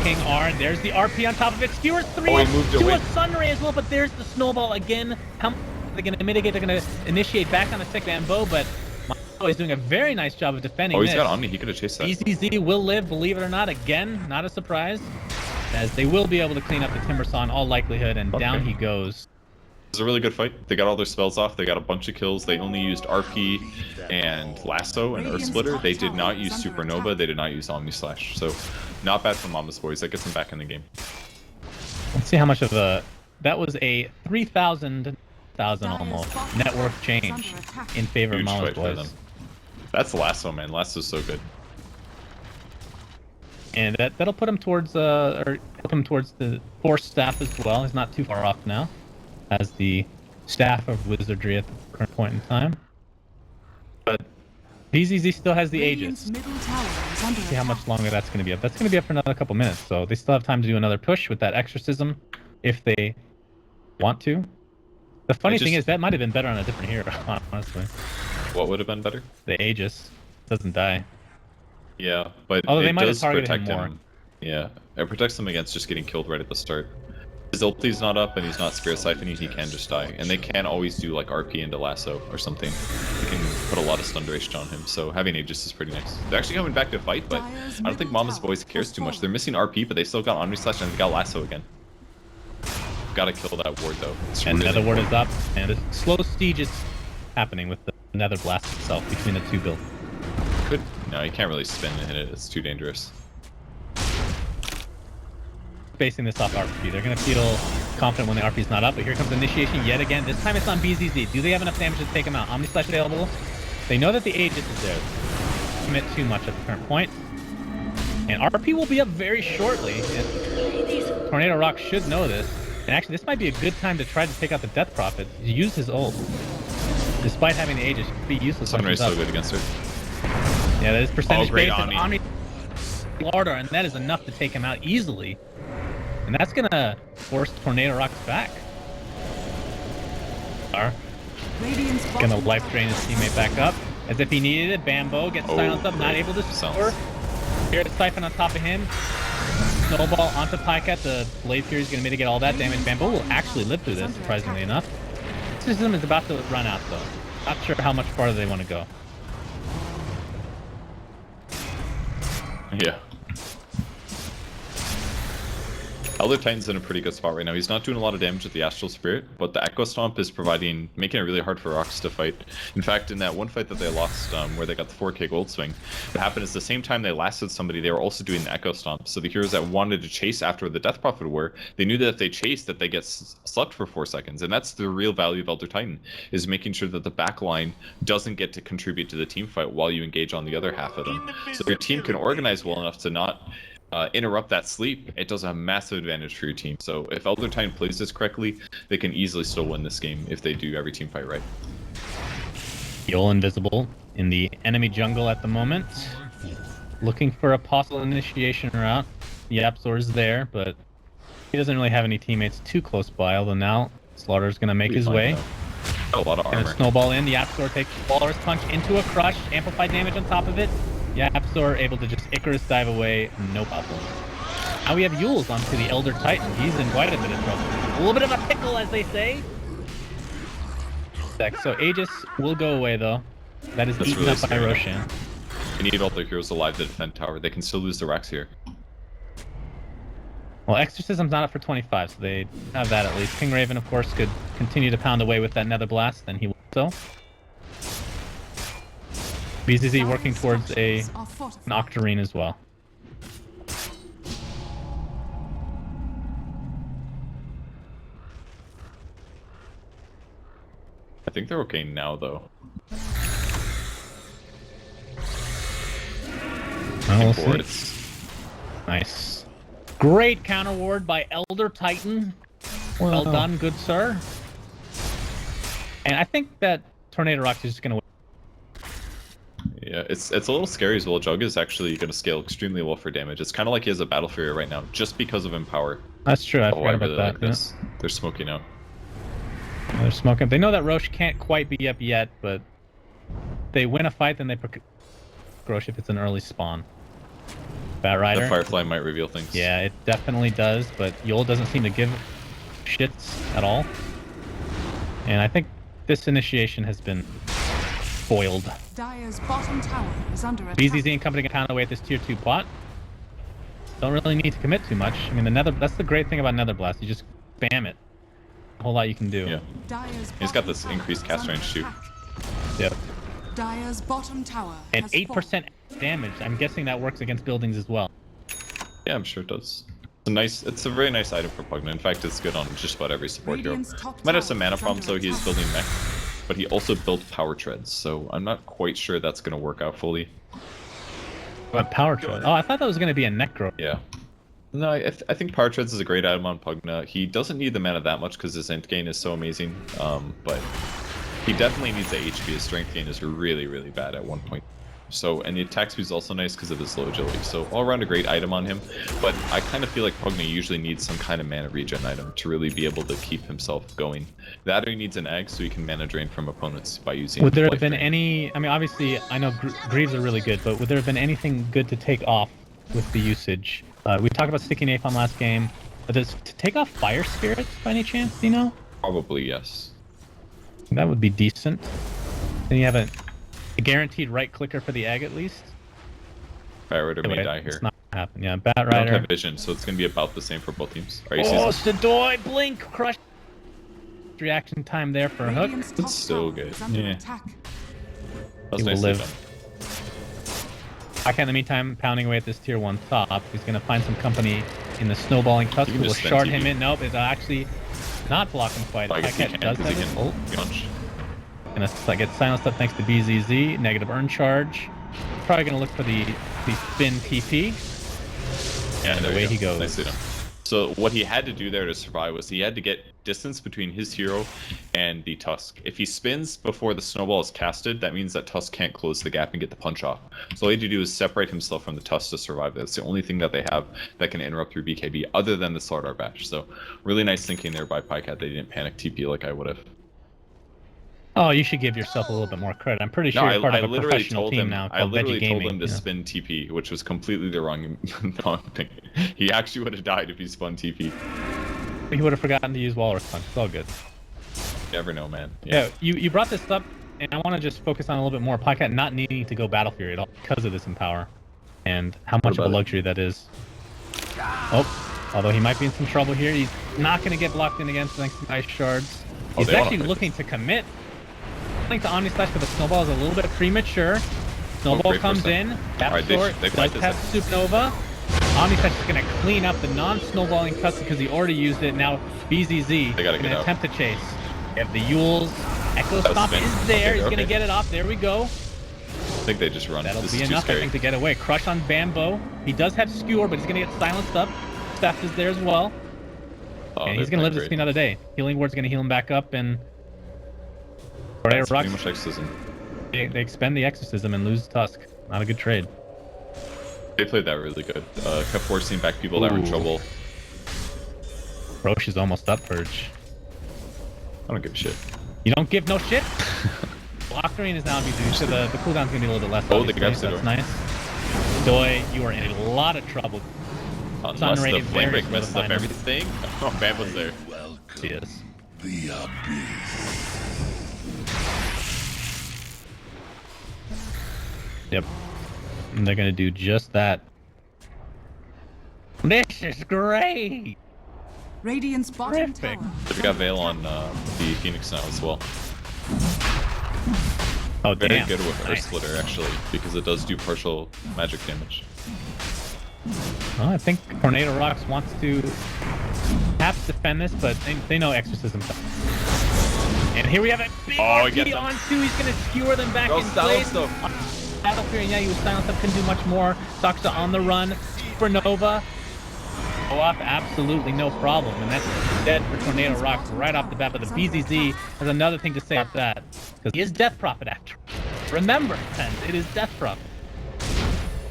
King R, and there's the RP on top of it. Skewers 3 to a Sunray as well, but there's the Snowball again. How are they going to mitigate? They're going to initiate back on the sick Bambo, but Mamo is doing a very nice job of defending this. He's got Omni. He could have chased that. BZZ will live, believe it or not. Again, not a surprise, as they will be able to clean up the Timbersaw in all likelihood, and down he goes. It was a really good fight. They got all their spells off. They got a bunch of kills. They only used RP and Lasso and Earth Splitter. They did not use Supernova. They did not use Omni Slash. So, not bad for Mama's Boys. That gets them back in the game. Let's see how much of a... That was a 3,000 almost network change in favor of Mama's Boys. That's Lasso, man. Lasso's so good. And that'll put him towards the Force staff as well. He's not too far off now, as the staff of wizardry at the current point in time. But BZZ still has the Aegis. See how much longer that's going to be up. That's going to be up for another couple minutes, so they still have time to do another push with that Exorcism if they want to. The funny thing is that might have been better on a different hero, honestly. What would have been better? The Aegis doesn't die. Yeah, but although they might does have targeted protect him more. Yeah, it protects him against just getting killed right at the start. His ulti's not up and he's not Spirit Siphoning, he can just die. And they can always do like RP into Lasso or something. They can put a lot of stun duration on him, so having Aegis is pretty nice. They're actually coming back to fight, but I don't think Mama's Boys cares too much. They're missing RP, but they still got Omni Slash and they got Lasso again. Gotta kill that ward though. And Nether Ward is up, and a slow siege is happening with the Nether Blast itself between the two builds. No, you can't really spin and hit it, it's too dangerous. Basing this off RP, they're going to feel confident when the RP is not up, but here comes initiation yet again. This time it's on BZZ. Do they have enough damage to take him out? Omni Slash available. They know that the Aegis is there. Commit too much at the current point. And RP will be up very shortly. Tornado.RoX should know this. And actually, this might be a good time to try to take out the Death Prophet. Use his ult. Despite having the Aegis, be useless. Sunray's so good against her. Yeah, that is percentage based of Omni Florida, and that is enough to take him out easily. And that's gonna force Tornado.RoX back. Gonna life drain his teammate back up. As if he needed it, Bambo gets silenced up, not able to score. Here it's Siphon on top of him. Snowball onto Pycat, the Blade Fury is gonna mitigate all that damage. Bambo will actually live through this, surprisingly enough. System is about to run out though. Not sure how much farther they want to go. Yeah. Elder Titan's in a pretty good spot right now. He's not doing a lot of damage with the Astral Spirit, but the Echo Stomp is making it really hard for RoX to fight. In fact, in that one fight that they lost, where they got the 4k gold swing, what happened is the same time they lasted somebody, they were also doing the Echo Stomp. So the heroes that wanted to chase after the Death Prophet were, they knew that if they chased, that they get slept for 4 seconds. And that's the real value of Elder Titan, is making sure that the back line doesn't get to contribute to the team fight while you engage on the other half of them. So your team can organize well enough to not interrupt that sleep. It does a massive advantage for your team. So if Elder Titan plays this correctly, they can easily still win this game if they do every team fight right. Yol invisible in the enemy jungle at the moment. Looking for a possible initiation route. The Yapzor's there, but He doesn't really have any teammates too close by, although now Slaughter's going to make his way. Got a lot of armor. And a snowball in. The Yapsor takes Walrus Punch into a crush. Amplified damage on top of it. Yapsor able to just Icarus dive away. No problem. Now we have Yules onto the Elder Titan. He's in quite a bit of trouble. A little bit of a pickle, as they say. So Aegis will go away, though. That is eaten up by Roshan. We need all their heroes alive to defend tower. They can still lose the Rex here. Well, Exorcism's not up for 25, so they have that at least. King Raven, of course, could continue to pound away with that Nether Blast, and he will so. BZZ working towards an Octarine as well. I think they're okay now, though. We'll see. Nice. Great counter ward by Elder Titan. Well done, good sir. And I think that Tornado.RoX is just going to win. Yeah, it's a little scary as well. Jug is actually going to scale extremely well for damage. It's kind of like he has a Battle Fury right now, just because of Empower. That's true, I forgot about really that. Like this. They're smoking out. They're smoking. They know that Roche can't quite be up yet, but they win a fight, then they Roche if it's an early spawn. Bat Rider. The Firefly might reveal things. Yeah, it definitely does, but Yul doesn't seem to give shits at all. And I think this initiation has been foiled. Dire's bottom tower is under attack. BZZ and company can pound away at this tier 2 bot. Don't really need to commit too much. I mean, that's the great thing about Nether Blast. You just spam it. A whole lot you can do. Yeah. He's got this increased cast range too. Yep. Dire's bottom tower and 8% damage. I'm guessing that works against buildings as well. Yeah, I'm sure it does. It's a very nice item for Pugna. In fact, it's good on just about every support hero. Might have some mana problems, so he's building mech, but he also built power treads, so I'm not quite sure that's going to work out fully. What power tread? Oh, I thought that was going to be a necro. Yeah. No, I think Power Treads is a great item on Pugna. He doesn't need the mana that much because his int gain is so amazing, but he definitely needs the HP. His strength gain is really, really bad at 1 point. So, and the attack speed is also nice because of his low agility. So all around a great item on him, but I kind of feel like Pugna usually needs some kind of mana regen item to really be able to keep himself going. That or he needs an egg so he can mana drain from opponents by using. Would there have been any, I mean, obviously I know Greaves are really good, but would there have been anything good to take off with the usage? We talked about Sticky Napalm last game. But does to take off Fire Spirits by any chance, do you know? Probably, yes. That would be decent. Then you have a guaranteed right clicker for the egg at least. Fire Rider may die here. It's not gonna happen. Yeah, Bat Rider. I don't have vision, so it's gonna be about the same for both teams. Are you oh, Stadoy, blink, crush. Reaction time there for a hook. It's so good. Yeah. He will live. Ika in the meantime, pounding away at this tier 1 top. He's going to find some company in the snowballing tusk who will shard him in. Nope, it's actually not blocking quite. Ika does have his ult. Gonna get silenced up thanks to BZZ. Negative earn charge. Probably going to look for the spin TP. Yeah, and away he goes. Nicely done. So what he had to do there to survive was he had to get distance between his hero and the Tusk. If he spins before the snowball is casted, that means that Tusk can't close the gap and get the punch off. So all he had to do is separate himself from the Tusk to survive. That's the only thing that they have that can interrupt through BKB other than the Slardar bash. So really nice thinking there by Pycat. They didn't panic TP like I would have. Oh, you should give yourself a little bit more credit. I'm pretty sure you're part of a professional team now called Veggie Gaming. I literally told him to spin TP, which was completely the wrong thing. He actually would have died if he spun TP. He would have forgotten to use Walrus Punch. It's all good. You never know, man. Yeah, you brought this up, and I want to just focus on a little bit more. Pycat not needing to go Battle Fury at all because of this Empower, and how much of a luxury that is. Oh, although he might be in some trouble here. He's not going to get blocked in against thanks to Ice Shards. He's actually looking to commit. I think the Omni Slash for the Snowball is a little bit premature. Snowball comes in. Tapsort does have Supernova. Omni Slash is going to clean up the non-snowballing custom because he already used it. Now BZZ going to attempt to chase. We have the Yules. Echo Stomp is there. He's going to get it off. There we go. I think they just run. That'll be enough, I think, to get away. Crush on Bambo. He does have Skewer, but he's going to get silenced up. Theft is there as well. And he's going to live to see another day. Healing Ward's going to heal him back up, and That's pretty much Exorcism. They expend the Exorcism and lose Tusk. Not a good trade. They played that really good. Kept forcing back people that were in trouble. Roche is almost up, Purge. I don't give a shit. You don't give no shit? Octarine is now abused, so the cooldown's gonna be a little bit less. Oh, the grabs the door. That's nice. Doi, you are in a lot of trouble. Unless the flame break messes up everything. Oh, Bambo's there. She is. The abyss. Yep. And they're gonna do just that. This is great! Radiant's bottom Terrific. tower. We got Veil on the Phoenix now as well. Oh, Very damn. good with Earth Nice. Splitter actually, because it does do partial magic damage. Well, I think Tornado.RoX wants to perhaps defend this, but they know Exorcism. And here we have a big Oh, he RP gets on two. He's gonna skewer them back Go in silence place. Battlefield, yeah, he was silenced up, couldn't do much more. Soxa on the run. Supernova. Go off, absolutely no problem. And that's dead for Tornado.RoX right off the bat. But the BZZ has another thing to say about that. Because he is Death Prophet after. Remember, friends, it is Death Prophet.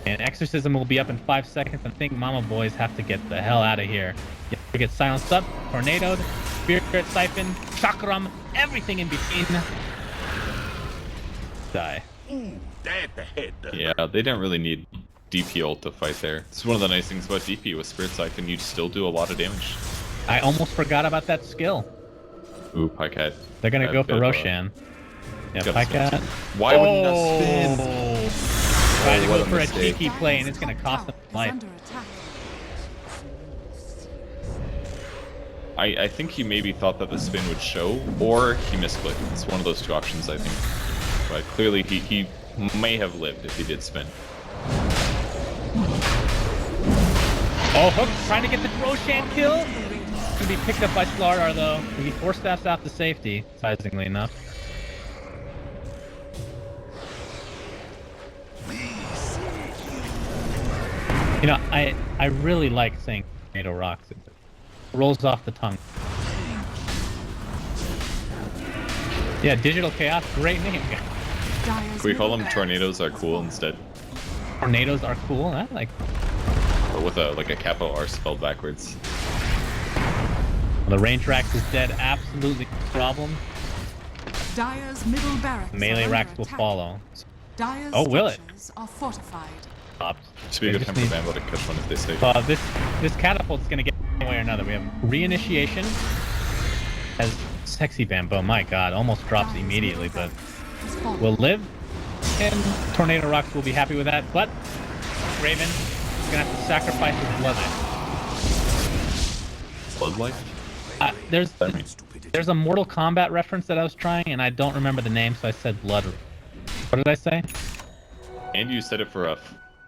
And Exorcism will be up in 5 seconds. I think Mama Boys have to get the hell out of here. You get silenced up, tornadoed, Spirit Siphon, Chakram, everything in between. Die. Yeah, they didn't really need DP ult to fight there. It's one of the nice things about DP with Spirit Siphon, you still do a lot of damage. I almost forgot about that skill. Ooh, Pycat. They're gonna go for Roshan. Yeah, gotta Pycat. Why wouldn't that spin? Trying to what go a for mistake. a cheeky play, and it's gonna cost them Is life. under attack. I think he maybe thought that the spin would show, or he misclicked. It's one of those two options, I think. But clearly he may have lived if he did spin. Oh, Hook trying to get the Roshan kill. Gonna be picked up by Slardar though. He force staffs out to safety, surprisingly enough. You know, I really like saying Tornado.RoX. It rolls off the tongue. Yeah, Digital Chaos, great name. Can we call them Tornadoes are cool instead? Tornadoes are cool. I like. Or with a like a capital R spelled backwards. The range Rax is dead. Absolutely no problem. Dire's middle barracks Melee are Rax under will attack. follow. Dire's Oh, will it? structures are fortified. Should be a good time for Bambo to catch one if they stay. This catapult's gonna get one way or another. We have reinitiation. As sexy Bambo, my god, almost drops immediately, but will live. And Tornado.RoX will be happy with that. But Raven is gonna have to sacrifice his blood. Bloodlight? There's a Mortal Kombat reference that I was trying, and I don't remember the name, so I said blood. What did I say? And you said it for a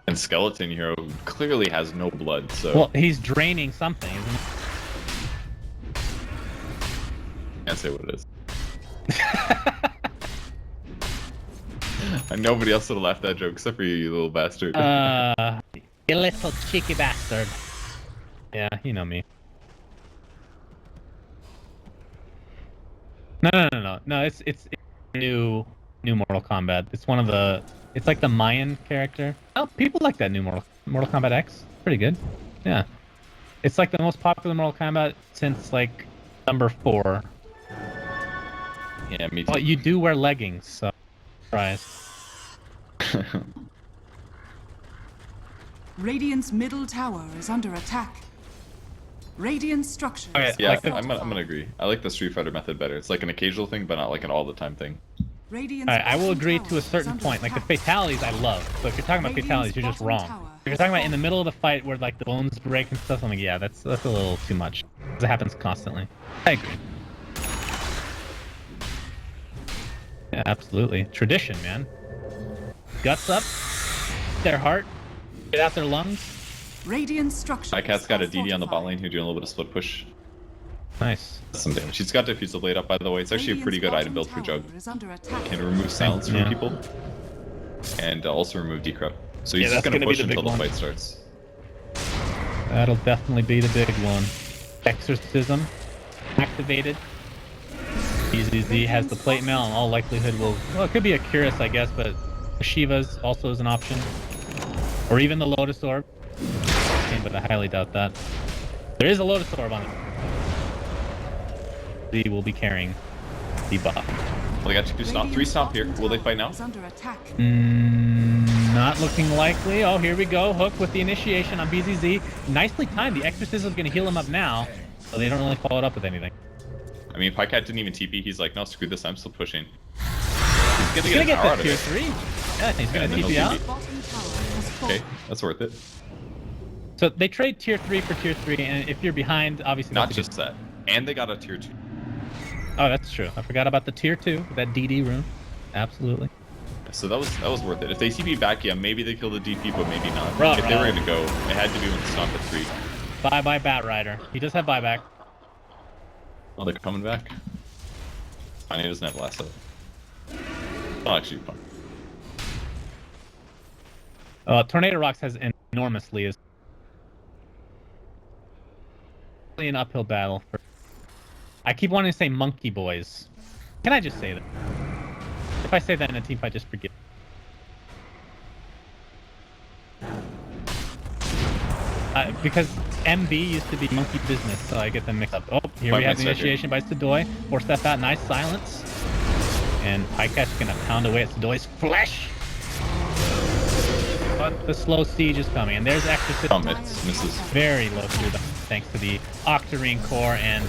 and skeleton hero who clearly has no blood, so Well, he's draining something, isn't he? can't say what it is. And nobody else would have laughed that joke except for you, you little bastard. You little cheeky bastard. Yeah, you know me. No, it's new Mortal Kombat. It's one of the, it's like the Mayan character. Oh, people like that new Mortal Kombat X. Pretty good. Yeah. It's like the most popular Mortal Kombat since like number 4. Yeah, me too. Well, you do wear leggings, so surprise. Radiant's middle tower is under attack. Radiant structures. Okay, Yeah, like I'm gonna agree. I like the Street Fighter method better. It's like an occasional thing, but not like an all-the-time thing. Radiant's Alright, I will bottom agree tower to a is certain under point. Like the attack. fatalities I love. So if you're talking about fatalities, you're just Radiant's wrong. bottom If you're talking about in the middle of the fight where like the bones break and stuff, I'm like, yeah, that's a little too much. Because it happens constantly. I agree. Yeah, absolutely. Tradition, man. Guts up, their heart, get out their lungs. Radiant structures. My cat's got a are DD on the bot fortified. lane who's doing a little bit of split push. Nice. That's some damage. She's got Diffuse the Blade up, by the way. It's actually a pretty good item build for Jug. Radiant's bottom tower is under attack. Can remove silence from Yeah. people, and also remove decrypt. So he's Yeah, just that's gonna gonna be push the big until the one. fight starts. That'll definitely be the big one. Exorcism activated. BZZ has the plate mail, and all likelihood will. Well, it could be a Curious, I guess, but Shiva's also is an option, or even the Lotus Orb. But I highly doubt that. There is a Lotus Orb on it. BZZ will be carrying the buff. Well, they got 2 stop, 3 stop here. Will they fight now? Not looking likely. Oh, here we go. Hook with the initiation on BZZ. Nicely timed. The Exorcism is going to heal him up now, so they don't really follow it up with anything. I mean, Pycat didn't even TP. He's like, no, screw this. I'm still pushing. He's gonna get that tier 3. Yeah, he's gonna TP out. Okay, that's worth it. So they trade tier 3 for tier 3, and if you're behind, obviously not just that. And they got a tier 2. Oh, that's true. I forgot about the tier 2 with that DD rune. Absolutely. So that was worth it. If they TP back, yeah, maybe they kill the DP, but maybe not. Bruh, if they were gonna go, it had to be when the stop at 3. Bye bye Bat Rider. He does have buyback. Oh, they're coming back. Fine, he doesn't have lasso. Oh, actually, fun. Tornado.RoX has enormously is an uphill battle for. I keep wanting to say monkey boys. Can I just say that? If I say that in a team fight, just forget. Because MB used to be monkey business, so I get them mixed up. Oh, here we have the initiation by Sadoy. 4-step out, nice silence. And Pycat's gonna pound away at Sadoy's flesh. But the slow siege is coming, and there's Exorcism. Misses. Very low cooldown, thanks to the Octarine core, and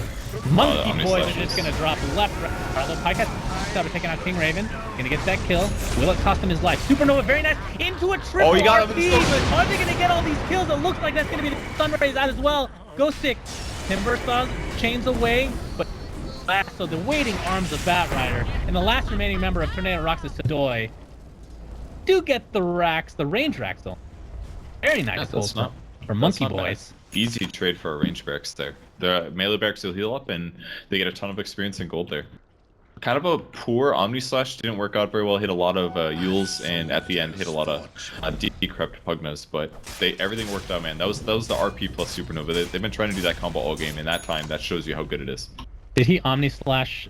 Monkey Boys are just gonna drop left. Although Pycat's taking out King Raven, gonna get that kill. Will it cost him his life? Supernova, very nice, into a triple. Oh, he got him. Are they gonna get all these kills? It looks like that's gonna be the Sunrays out as well. Ghost Stick, Timber Saws, chains away, but so the waiting arms of Bat Rider, and the last remaining member of Tornado.RoX is Sadoy. Do get the racks, the range racks though. Very nice gold for Monkey Boys. Easy trade for a range barracks there. The melee barracks will heal up, and they get a ton of experience and gold there. Kind of a poor Omni Slash, didn't work out very well. Hit a lot of Yules, and at the end hit a lot of Decrypt Pugnas, but everything worked out, man. That was the RP plus Supernova. They've been trying to do that combo all game, and that time that shows you how good it is. Did he Omni Slash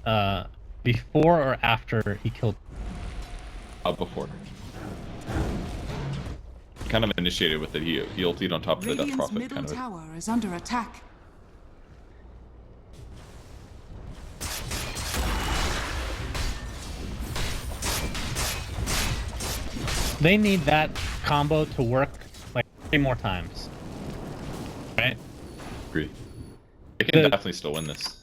before or after he killed? Before. Kind of initiated with it. He ultied on top of the Death Prophet. Middle kind of. tower is under attack. They need that combo to work like 3 more times. Right? Agree. They can definitely still win this.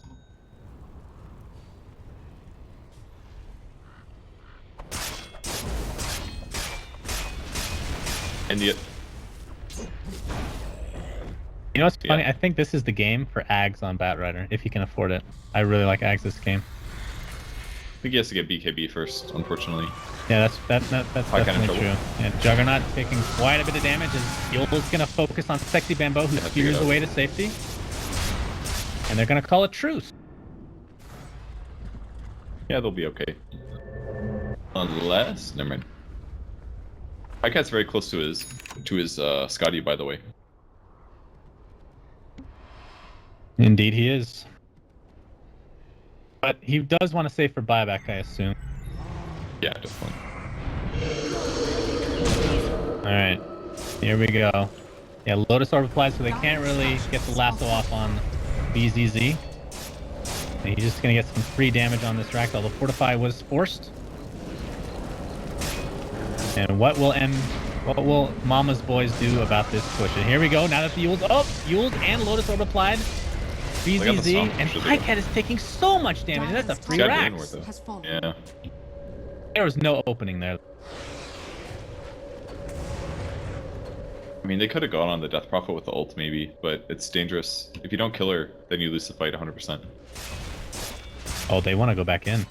And the... You know what's funny? I think this is the game for Ags on Bat Rider, if you can afford it. I really like Ags this game. I think he has to get BKB first, unfortunately. Yeah, that's definitely true. And Juggernaut taking quite a bit of damage, and Yule's gonna focus on Sexy Bamboo, who spears away to safety. And they're gonna call a truce. Yeah, they'll be okay. Unless... Never mind. Pycat's very close to his Scotty, by the way. Indeed he is. But he does want to save for buyback, I assume. Yeah, definitely. Alright, here we go. Yeah, Lotus Orb applied, so they can't really get the lasso off on BZZ. And he's just gonna get some free damage on this rack, although Fortify was forced. And what will Mama's boys do about this push? And here we go, now that the Yules and Lotus Orb applied. BZZ, and Pycat is taking so much damage, and that's a free rack. Yeah. There was no opening there. I mean, they could have gone on the Death Prophet with the ult, maybe, but it's dangerous. If you don't kill her, then you lose the fight 100%. Oh, they want to go back in.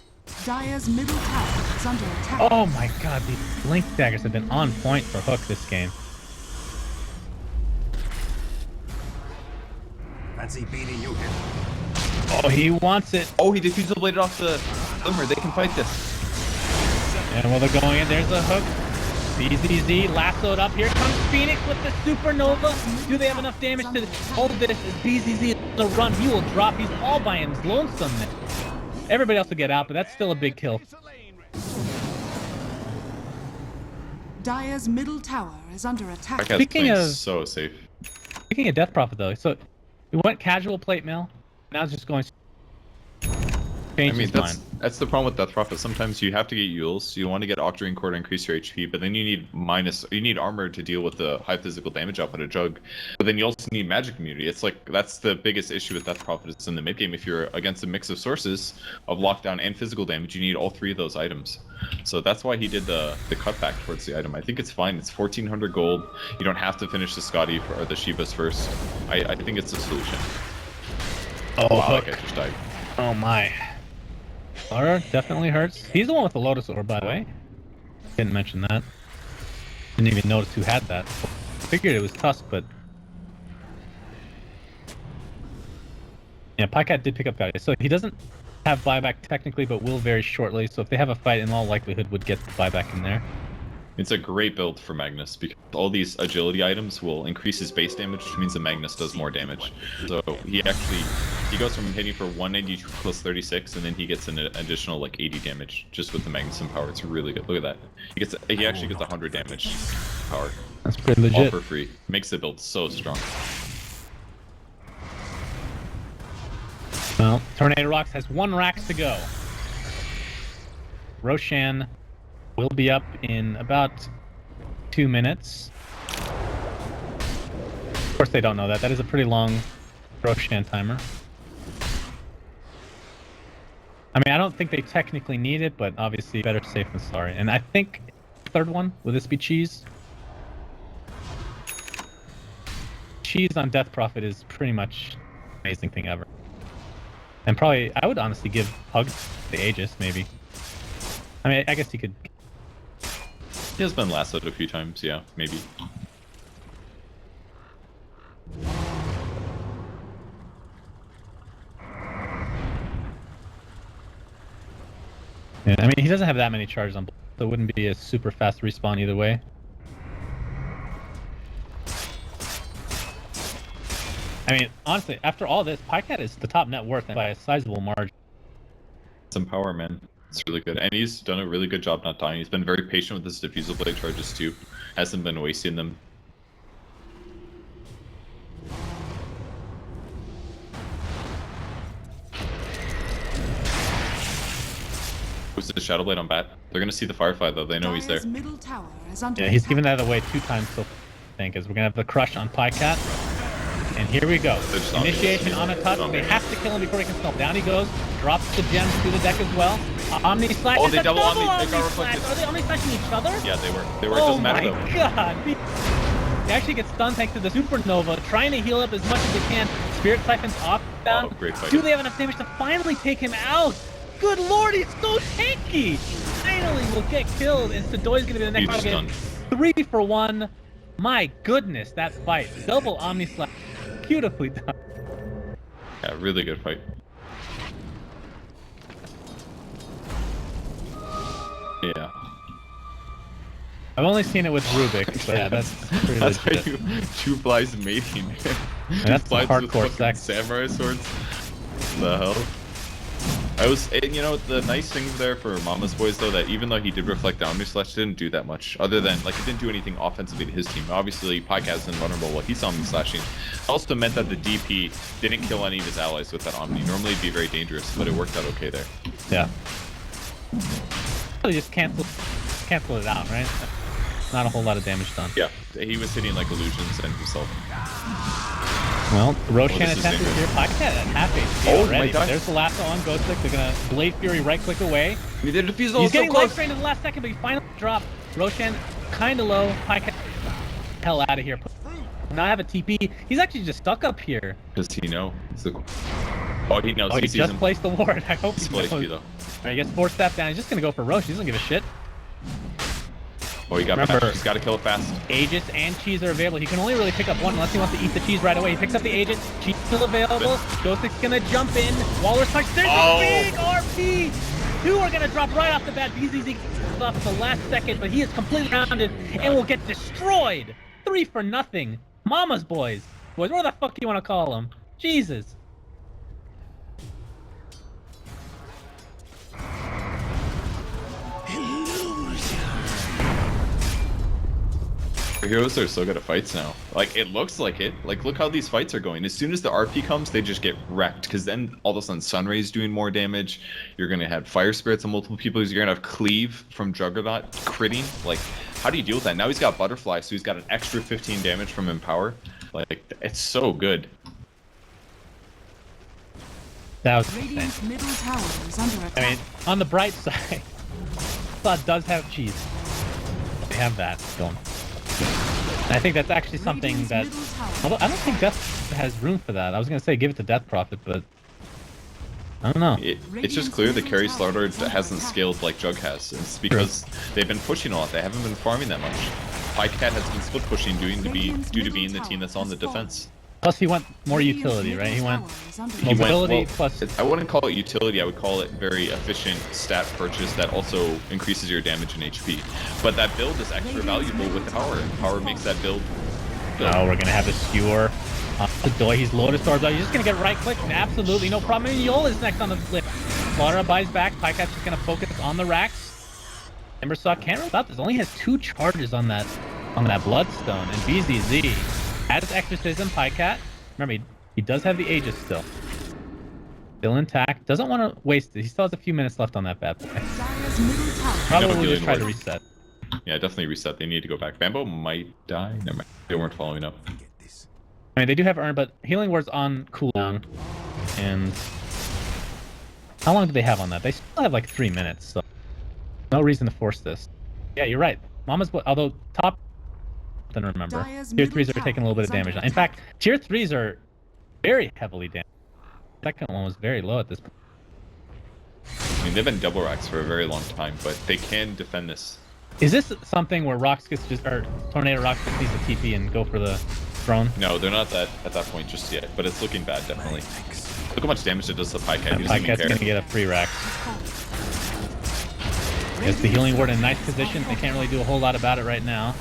Dire's middle tower is under attack. Oh my god, these Blink Daggers have been on point for Hook this game. Fancy beating you here. Oh, he wants it. Oh, he diffusal bladed off the Glimmer. They can fight this. And while they're going in, there's a Hook. BZZ lassoed up. Here comes Phoenix with the Supernova. Do they have enough damage to hold this? As BZZ the run, he will drop. He's all by his lonesome. Everybody else will get out, but that's still a big kill. Dire's middle tower is under attack. Speaking of so safe. Speaking of Death Prophet though, so we went casual plate mail. Now it's just going. Change I mean, his mind. that's the problem with Death Prophet. Sometimes you have to get Yules. You want to get Octarine Core to increase your HP, but then you need armor to deal with the high physical damage output of Jug. But then you also need magic immunity. It's like that's the biggest issue with Death Prophet is in the mid game. If you're against a mix of sources of lockdown and physical damage, you need all three of those items. So that's why he did the cutback towards the item. I think it's fine. It's 1,400 gold. You don't have to finish the Scotty or the Shivas first. I think it's the solution. Oh, wow, that guy just died. Oh my. Lara definitely hurts. He's the one with the Lotus Orb, by the way. Didn't mention that. Didn't even notice who had that. Figured it was Tusk, but... Yeah, Pycat did pick up guys. So he doesn't have buyback technically, but will very shortly. So if they have a fight, in all likelihood, would get the buyback in there. It's a great build for Magnus because all these agility items will increase his base damage, which means the Magnus does more damage. So he goes from hitting for 192 plus 36, and then he gets an additional like 80 damage just with the Magnus and power. It's really good. Look at that. He actually gets 100 damage power. That's pretty legit. All for free. Makes the build so strong. Well, Tornado.RoX has 1 Rax to go. Roshan will be up in about 2 minutes. Of course they don't know that. That is a pretty long Roshan timer. I mean, I don't think they technically need it, but obviously better safe than sorry. And I think third one, will this be Cheese? Cheese on Death Prophet is pretty much the amazing thing ever. And probably, I would honestly give Hug the Aegis, maybe. I mean, I guess he could... He has been lassoed a few times, yeah, maybe. Yeah, I mean, he doesn't have that many charges on, so it wouldn't be a super fast respawn either way. I mean, honestly, after all this, Pycat is the top net worth by a sizable margin. Some power, man. It's really good. And he's done a really good job not dying. He's been very patient with his diffusal blade charges too. Hasn't been wasting them. Who's the Shadow Blade on bat? They're gonna see the Firefly though. They know he's there. Yeah, he's given that away 2 times so I think, as we're gonna have the crush on Pycat. And here we go. Initiation on a touch. They have to kill him before he can spell. Down he goes. Drops the gems through the deck as well. Omni Slash. Oh, they double Omni. Omni They got Slash. reflected. Are they Omni Slashing each other? Yeah, they were. It Oh doesn't matter my though. god. He actually gets stunned thanks to the Supernova, trying to heal up as much as he can. Spirit Siphon's off down. Oh, great fight. Do they have enough damage to finally take him out? Good lord, he's so tanky! Finally will get killed, and Sadoy's gonna be the next target. 3 for 1. My goodness, that fight. Double Omni Slash. Beautifully done. Yeah, really good fight. Yeah. I've only seen it with Rubik, but yeah, that's pretty That's how legit. you 2 flies mating, man. That's Flies the with hardcore fucking sex. samurai swords. The hell? You know, the nice thing there for Mama's Boys though, that even though he did reflect the Omni Slash, didn't do that much. Other than, like, it didn't do anything offensively to his team. Obviously, Pycat is invulnerable while he's Omni Slashing. Also meant that the DP didn't kill any of his allies with that Omni. Normally it'd be very dangerous, but it worked out okay there. Yeah. They just cancel it out, right? Not a whole lot of damage done. Yeah, he was hitting like illusions and himself. Well, Roshan this is attempted dangerous. here. Pycat at half HP Oh, already. my God. There's the lasso on Ghost Click. They're gonna Blade Fury right click away. He did defuse all He's so getting close. life drained in the last second, but he finally dropped. Roshan kinda low. Pycat hell out of here. Now I have a TP. He's actually just stuck up here. Does he know? Oh, he knows. Oh, he he sees just him. placed the ward. I hope he He's full knows. HP though. Alright, he gets 4 step down. He's just gonna go for Roche. He doesn't give a shit. Oh, he got Remember- back. He's got to kill it fast. Aegis and Cheese are available. He can only really pick up 1 unless he wants to eat the cheese right away. He picks up the Aegis. Cheese still available. Ghostix gonna jump in. Walrus punch. There's a big RP! 2 are gonna drop right off the bat. BZZ off at the last second, but he is completely rounded and will get destroyed. 3 for nothing. Mama's boys. Boys, what the fuck do you want to call them? Jesus. The heroes are so good at fights now. Like, it looks like it. Like, look how these fights are going. As soon as the RP comes, they just get wrecked. Because then, all of a sudden, Sunray's doing more damage. You're going to have Fire Spirits on multiple people. You're going to have Cleave from Juggernaut critting. Like, how do you deal with that? Now he's got Butterfly, so he's got an extra 15 damage from Empower. Like, it's so good. That was Radiant's insane. middle tower is under attack. I mean, on the bright side, Thought does have cheese. They have that going. And I think that's actually something that... Although I don't think Death has room for that. I was going to say give it to Death Prophet, but... I don't know. It's just clear that Carry Slaughter hasn't scaled like Jug has. It's because they've been pushing a lot. They haven't been farming that much. Pycat has been split pushing due to being the team that's on the defense. Plus he went more utility, right? He went mobility plus... I wouldn't call it utility, I would call it very efficient stat purchase that also increases your damage and HP. But that build is extra valuable with power, and power makes that build... Oh, we're gonna have a skewer. The Doi, he's Lotus Orb. He's just gonna get right click. Absolutely no problem. I mean, Yola's next on the flip. Slaughter buys back. Pycat's just gonna focus on the racks. Timbersaw can't really stop this. Only has 2 charges on that Bloodstone. And BZZ has Exorcism. Pycat. Remember, he does have the Aegis still. Still intact. Doesn't want to waste it. He still has a few minutes left on that bad boy. Probably just try to reset. Yeah, definitely reset. They need to go back. Bambo might die. Never mind. They weren't following up. I mean, they do have Urn, but Healing Word's on cooldown. And how long do they have on that? They still have like 3 minutes, so no reason to force this. Yeah, you're right. Mama's, although top, I don't remember. Tier 3s are taking a little bit of damage now. In fact, Tier 3s are very heavily damaged. The second one was very low at this point. I mean, they've been double racks for a very long time, but they can defend this. Is this something where RoX gets just, or Tornado.RoX sees the TP and go for the throne? No, they're not at that point just yet, but it's looking bad, definitely. Look how much damage it does to Pycat. Pycat's gonna get a free rack. Gets the Healing Word in a nice position. They can't really do a whole lot about it right now.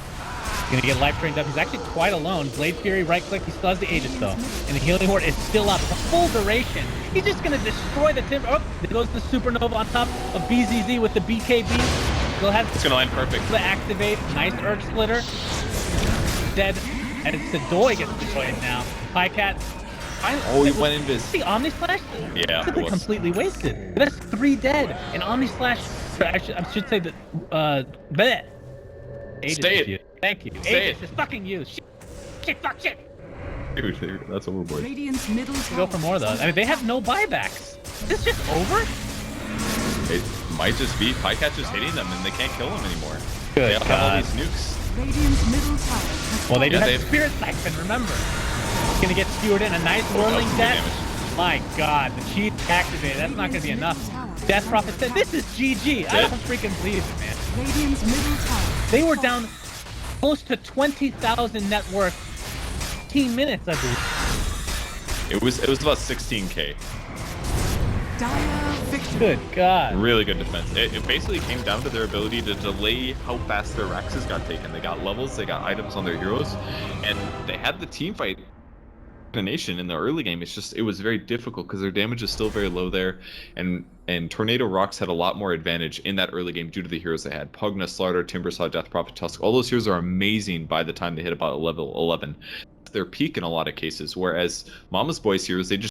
He's gonna get life drained up. He's actually quite alone. Blade Fury, right click. He still has the Aegis though. And the Healing Word is still up. The full duration. He's just gonna destroy the Timber. Oh, there goes the Supernova on top of BZZ with the BKB. Still has it's gonna land perfect. To activate. Nice Urge Splitter. Dead. And it's the Doi gets destroyed now. Pycat. Oh, he went invis. The Omni Slash? Yeah, it was completely wasted. That's 3 dead. And Omni Slash. I should say that. Bleh. Stay it. You. Thank you. Stay Aegis is fucking you. Shit, fuck, shit. Dude, that's overboard. Radiant's middle Go for more though. I mean, they have no buybacks. Is this just over? It might just be Pycat just hitting them and they can't kill him anymore. Good they all have all these nukes. Radiant's middle tower. Well, they do have Spirit Siphon, remember. He's gonna get skewered in a nice whirling death. My god, the cheat activated. That's not gonna be enough. Death Prophet said, this is GG. I don't freaking believe it, man. Radiant's middle tower. They were down close to 20,000 net worth 15 minutes, I believe. It was about 16k. Good god. Really good defense. It basically came down to their ability to delay how fast their Raxes got taken. They got levels, they got items on their heroes, and they had the team fight nation in the early game. It's just, it was very difficult because their damage is still very low there, and Tornado.RoX had a lot more advantage in that early game due to the heroes they had. Pugna, Slaughter, Timbersaw, Death Prophet, Tusk. All those heroes are amazing by the time they hit about level 11. Their peak in a lot of cases, whereas Mama's Boys heroes, they just